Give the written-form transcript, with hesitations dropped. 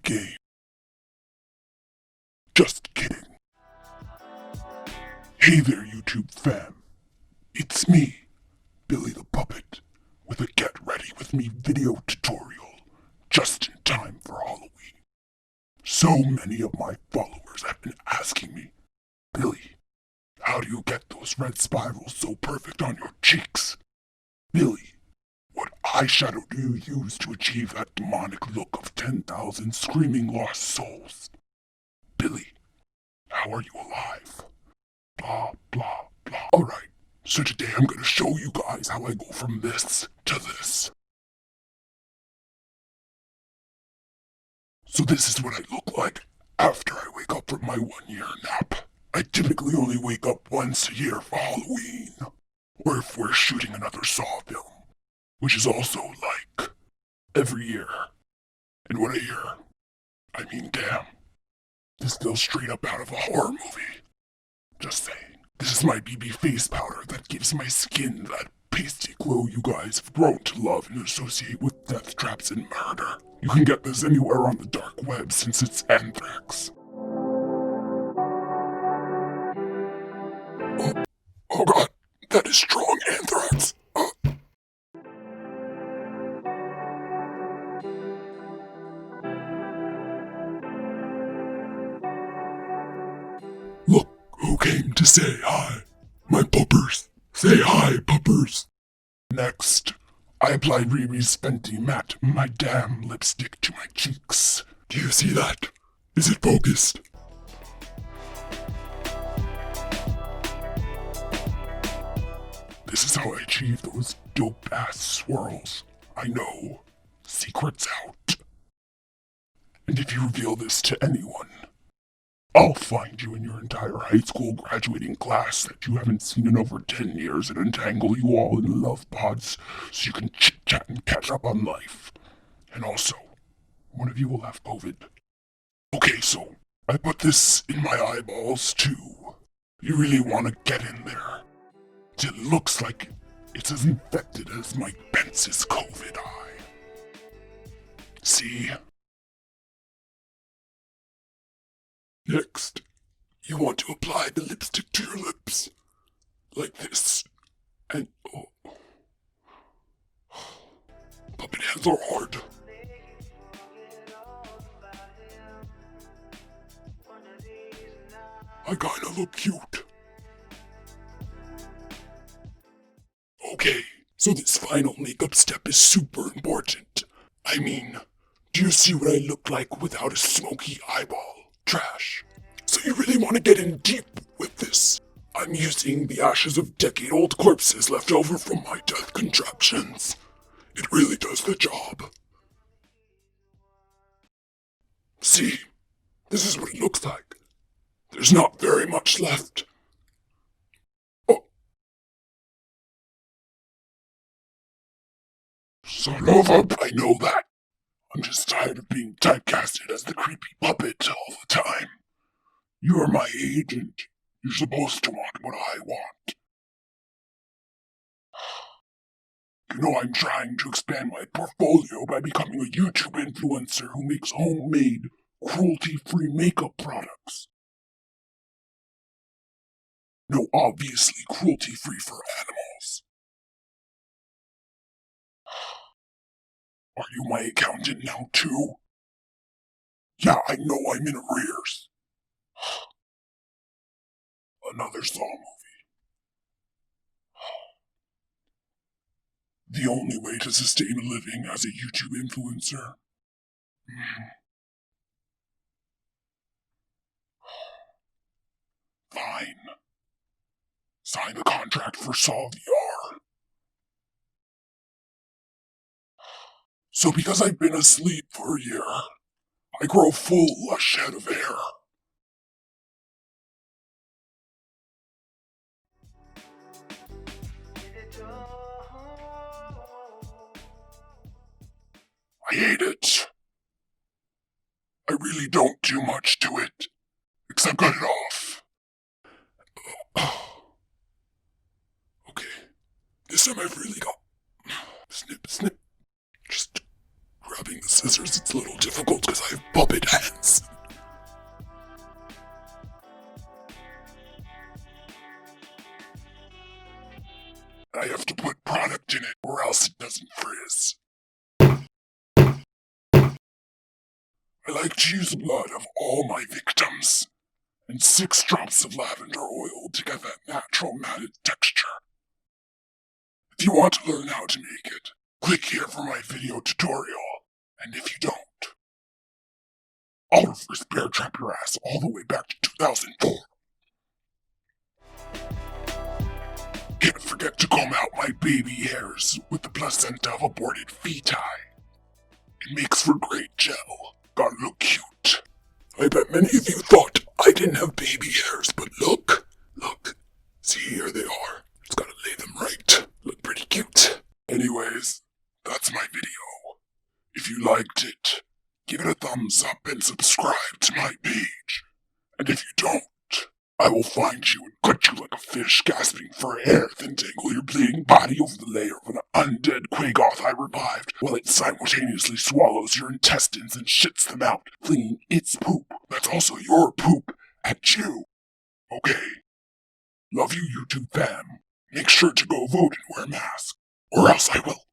game. Just kidding. Hey there, YouTube fam. It's me, Billy the Puppet, with a Get Ready With Me video tutorial, just in time for Halloween. So many of my followers have been asking me, Billy, how do you get those red spirals so perfect on your cheeks? Billy, what eyeshadow do you use to achieve that demonic look of 10,000 screaming lost souls? Billy, how are you alive? Blah, blah, blah. Alright, so today I'm gonna show you guys how I go from this to this. So this is what I look like after I wake up from my 1-year nap. I typically only wake up once a year for Halloween, or if we're shooting another Saw film, which is also like every year. And what I hear, I mean, damn, this feels straight up out of a horror movie. Just saying. This is my BB face powder that gives my skin that pasty glow you guys have grown to love and associate with death traps and murder. You can get this anywhere on the dark web since it's anthrax. Oh god, that is strong anthrax. Look who came to say hi. My puppers. Say hi, puppers. Next, I applied Riri's Fenty Matte, my damn lipstick, to my cheeks. Do you see that? Is it focused? This is how I achieve those dope-ass swirls. I know. Secret's out. And if you reveal this to anyone, I'll find you in your entire high school graduating class that you haven't seen in over 10 years and entangle you all in love pods so you can chit-chat and catch up on life. And also, one of you will have COVID. Okay, so I put this in my eyeballs too. You really want to get in there. It looks like it's as infected as Mike Pence's COVID eye. See? Next, you want to apply the lipstick to your lips. Like this. And puppet hands are hard. I kinda look cute. Okay, so this final makeup step is super important. I mean, do you see what I look like without a smoky eyeball? Trash. So you really want to get in deep with this? I'm using the ashes of decade-old corpses left over from my death contraptions. It really does the job. See, this is what it looks like. There's not very much left. Son of a... I know that. I'm just tired of being typecasted as the creepy puppet all the time. You are my agent. You're supposed to want what I want. You know I'm trying to expand my portfolio by becoming a YouTube influencer who makes homemade, cruelty-free makeup products. No, obviously cruelty-free for animals. Are you my accountant now, too? Yeah, I know I'm in arrears. Another Saw movie. The only way to sustain a living as a YouTube influencer. Fine. Sign the contract for Saw VR. So because I've been asleep for a year, I grow a full, lush head of hair. I hate it. I really don't do much to it, except cut it off. Okay, this time I've really got... Snip, snip. Just grabbing the scissors, it's a little difficult because I have puppet I have to put product in it or else it doesn't frizz. I like to use the blood of all my victims and 6 drops of lavender oil to get that natural matted texture. If you want to learn how to make it, click here for my video tutorial. And if you don't, I'll reverse bear trap your ass all the way back to 2004. Can't forget to comb out my baby hairs with the placenta of aborted feti. It makes for great gel. Gotta look cute. I bet many of you thought I didn't have baby hairs, but look. See, here they are. Just gotta lay them right. Look pretty cute. Anyways, that's my video. If you liked it, give it a thumbs up and subscribe to my page. And if you don't, I will find you and cut you like a fish gasping for air, then dangle your bleeding body over the layer of an undead Quagoth I revived, while it simultaneously swallows your intestines and shits them out, flinging its poop, that's also your poop, at you. Okay. Love you, YouTube fam. Make sure to go vote and wear a mask, or else I will